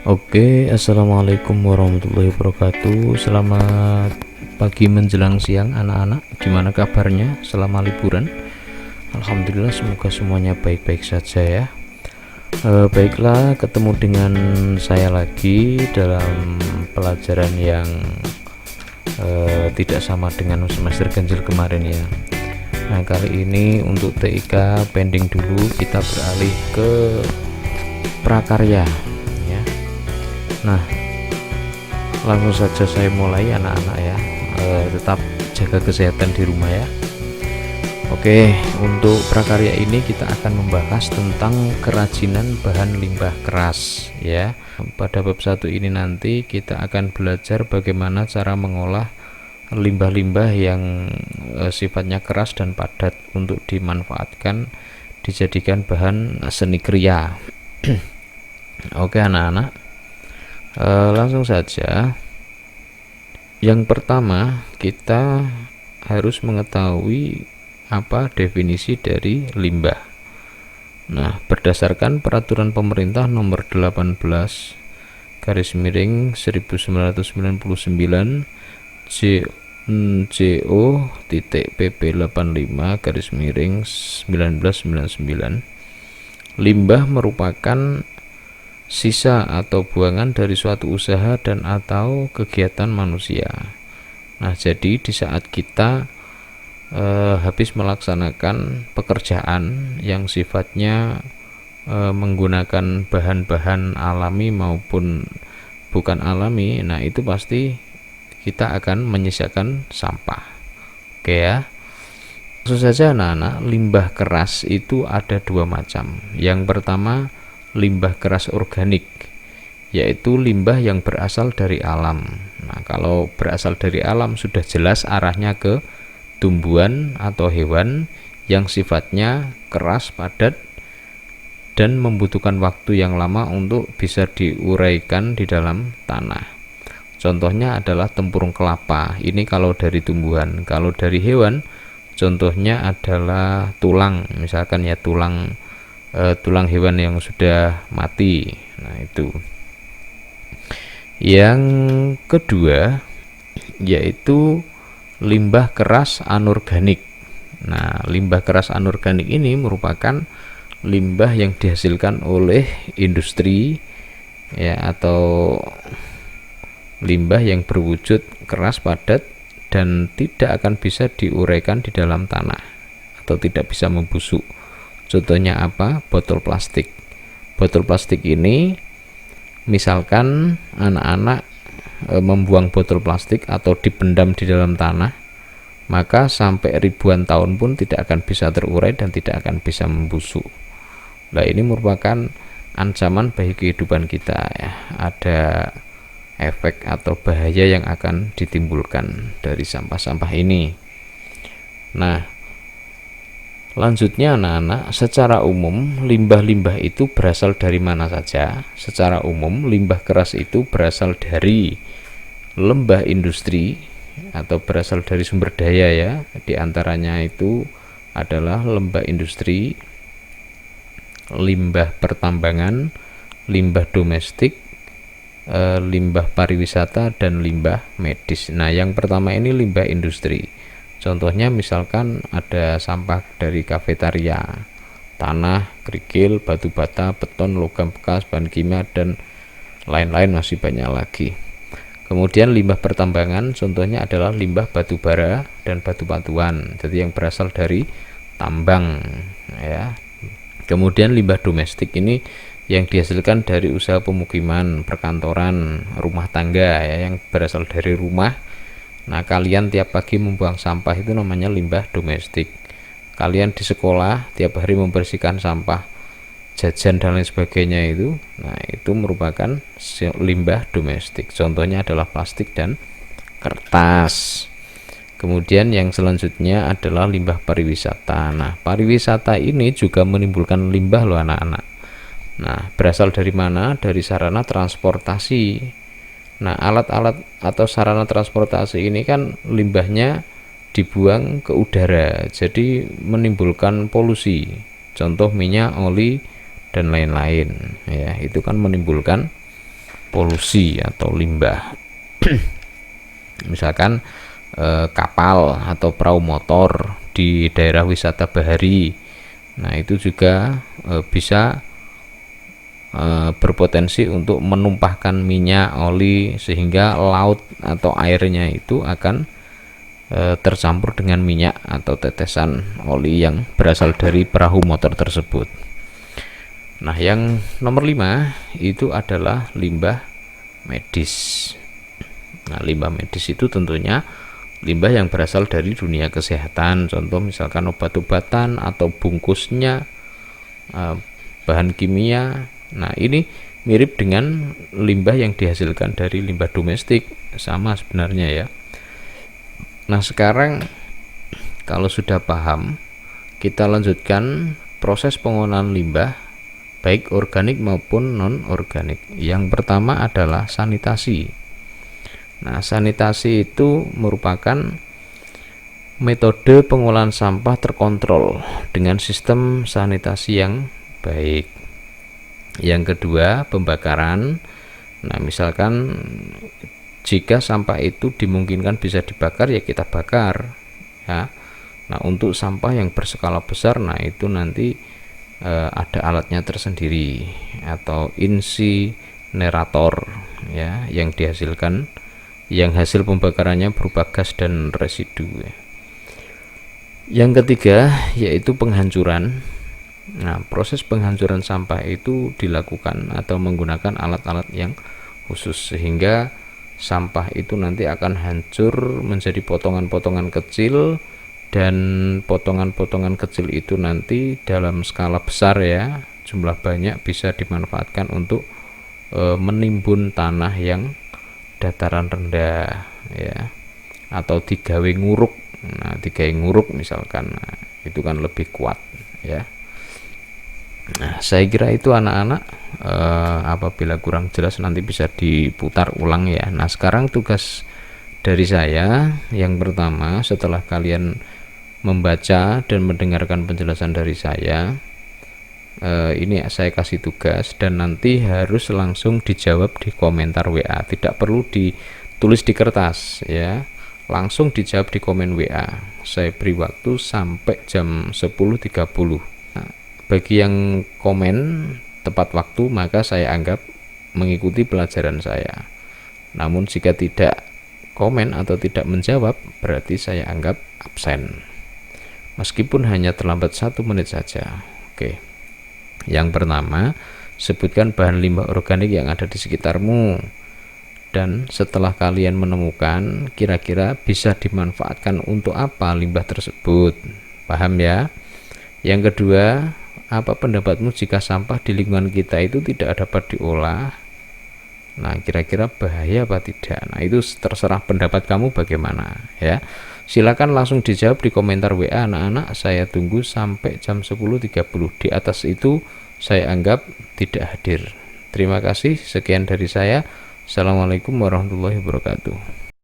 Oke, assalamualaikum warahmatullahi wabarakatuh. Selamat pagi menjelang siang, anak-anak. Gimana kabarnya selama liburan? Alhamdulillah, semoga semuanya baik-baik saja ya. Baiklah, ketemu dengan saya lagi dalam pelajaran yang tidak sama dengan semester ganjil kemarin ya. Nah, kali ini untuk TIK pending dulu, kita beralih ke prakarya ya. Nah, langsung saja saya mulai anak-anak ya. Tetap jaga kesehatan di rumah ya. Oke, untuk prakarya ini kita akan membahas tentang kerajinan bahan limbah keras ya. Pada bab 1 ini nanti kita akan belajar bagaimana cara mengolah limbah-limbah yang sifatnya keras dan padat untuk dimanfaatkan dijadikan bahan seni kriya. Oke anak-anak, langsung saja. Yang pertama, kita harus mengetahui apa definisi dari limbah. Nah, berdasarkan peraturan pemerintah nomor 18 garis miring 1999 JO PP 85 garis miring 1999, limbah merupakan sisa atau buangan dari suatu usaha dan atau kegiatan manusia. Nah, jadi di saat kita habis melaksanakan pekerjaan yang sifatnya menggunakan bahan-bahan alami maupun bukan alami, nah itu pasti kita akan menyisakan sampah. Oke ya. Langsung saja anak-anak, limbah keras itu ada dua macam. Yang pertama, limbah keras organik, yaitu limbah yang berasal dari alam. Nah, kalau berasal dari alam sudah jelas arahnya ke tumbuhan atau hewan yang sifatnya keras, padat, dan membutuhkan waktu yang lama untuk bisa diuraikan di dalam tanah. Contohnya adalah tempurung kelapa. Ini kalau dari tumbuhan. Kalau dari hewan, contohnya adalah tulang, misalkan ya tulang hewan yang sudah mati. Nah, itu. Yang kedua yaitu limbah keras anorganik. Nah, limbah keras anorganik ini merupakan limbah yang dihasilkan oleh industri ya, atau limbah yang berwujud keras, padat, dan tidak akan bisa diuraikan di dalam tanah atau tidak bisa membusuk. Contohnya apa? Botol plastik. Botol plastik ini misalkan anak-anak membuang botol plastik atau dipendam di dalam tanah, maka sampai ribuan tahun pun tidak akan bisa terurai dan tidak akan bisa membusuk. Nah, ini merupakan ancaman bagi kehidupan kita ya. Ada efek atau bahaya yang akan ditimbulkan dari sampah-sampah ini. Nah, lanjutnya anak-anak, secara umum limbah-limbah itu berasal dari mana saja? Secara umum limbah keras itu berasal dari limbah industri atau berasal dari sumber daya ya. Di antaranya itu adalah limbah industri, limbah pertambangan, limbah domestik, limbah pariwisata, dan limbah medis. Nah, yang pertama ini limbah industri. Contohnya misalkan ada sampah dari kafetaria, tanah, kerikil, batu bata, beton, logam bekas, bahan kimia, dan lain-lain, masih banyak lagi. Kemudian limbah pertambangan contohnya adalah limbah batu bara dan batu batuan, jadi yang berasal dari tambang ya. Kemudian limbah domestik ini yang dihasilkan dari usaha pemukiman, perkantoran, rumah tangga ya, yang berasal dari rumah. Nah, kalian tiap pagi membuang sampah itu namanya limbah domestik. Kalian di sekolah tiap hari membersihkan sampah jajan dan lain sebagainya itu, nah itu merupakan limbah domestik. Contohnya adalah plastik dan kertas. Kemudian yang selanjutnya adalah limbah pariwisata. Nah, pariwisata ini juga menimbulkan limbah loh anak-anak. Nah, berasal dari mana? Dari sarana transportasi. Nah, alat-alat atau sarana transportasi ini kan limbahnya dibuang ke udara, jadi menimbulkan polusi. Contoh minyak, oli, dan lain-lain ya, itu kan menimbulkan polusi atau limbah. Misalkan kapal atau perahu motor di daerah wisata bahari. Nah, itu juga bisa berpotensi untuk menumpahkan minyak, oli, sehingga laut atau airnya itu akan tercampur dengan minyak atau tetesan oli yang berasal dari perahu motor tersebut. Nah, yang nomor 5 itu adalah limbah medis. Nah, limbah medis itu tentunya limbah yang berasal dari dunia kesehatan, contoh misalkan obat-obatan atau bungkusnya, bahan kimia. Nah, ini mirip dengan limbah yang dihasilkan dari limbah domestik, sama sebenarnya ya. Nah, sekarang kalau sudah paham, kita lanjutkan proses pengolahan limbah baik organik maupun non-organik. Yang pertama adalah sanitasi. Nah, sanitasi itu merupakan metode pengolahan sampah terkontrol dengan sistem sanitasi yang baik. Yang kedua, pembakaran. Nah, misalkan jika sampah itu dimungkinkan bisa dibakar, ya kita bakar ya. Nah, untuk sampah yang berskala besar, nah itu nanti ada alatnya tersendiri atau insinerator ya, yang dihasilkan, yang hasil pembakarannya berupa gas dan residu ya. Yang ketiga yaitu penghancuran. Nah, proses penghancuran sampah itu dilakukan atau menggunakan alat-alat yang khusus sehingga sampah itu nanti akan hancur menjadi potongan-potongan kecil, dan potongan-potongan kecil itu nanti dalam skala besar ya, jumlah banyak, bisa dimanfaatkan untuk menimbun tanah yang dataran rendah ya, atau digawe nguruk. Nah, digawe nguruk misalkan, nah, itu kan lebih kuat ya. Nah, saya kira itu anak-anak, apabila kurang jelas nanti bisa diputar ulang ya. Nah, sekarang tugas dari saya yang pertama, setelah kalian membaca dan mendengarkan penjelasan dari saya, ini saya kasih tugas dan nanti harus langsung dijawab di komentar WA, tidak perlu ditulis di kertas ya, langsung dijawab di komen WA. Saya beri waktu sampai jam 10.30. Bagi yang komen tepat waktu, maka saya anggap mengikuti pelajaran saya. Namun jika tidak komen atau tidak menjawab, berarti saya anggap absen, meskipun hanya terlambat 1 menit saja. Oke. Yang pertama, sebutkan bahan limbah organik yang ada di sekitarmu, dan setelah kalian menemukan, kira-kira bisa dimanfaatkan untuk apa limbah tersebut. Paham ya? Yang kedua, apa pendapatmu jika sampah di lingkungan kita itu tidak dapat diolah? Nah, kira-kira bahaya apa tidak? Nah, itu terserah pendapat kamu bagaimana ya. Silakan langsung dijawab di komentar WA anak-anak. Saya tunggu sampai jam 10.30. Di atas itu saya anggap tidak hadir. Terima kasih, sekian dari saya. Assalamualaikum warahmatullahi wabarakatuh.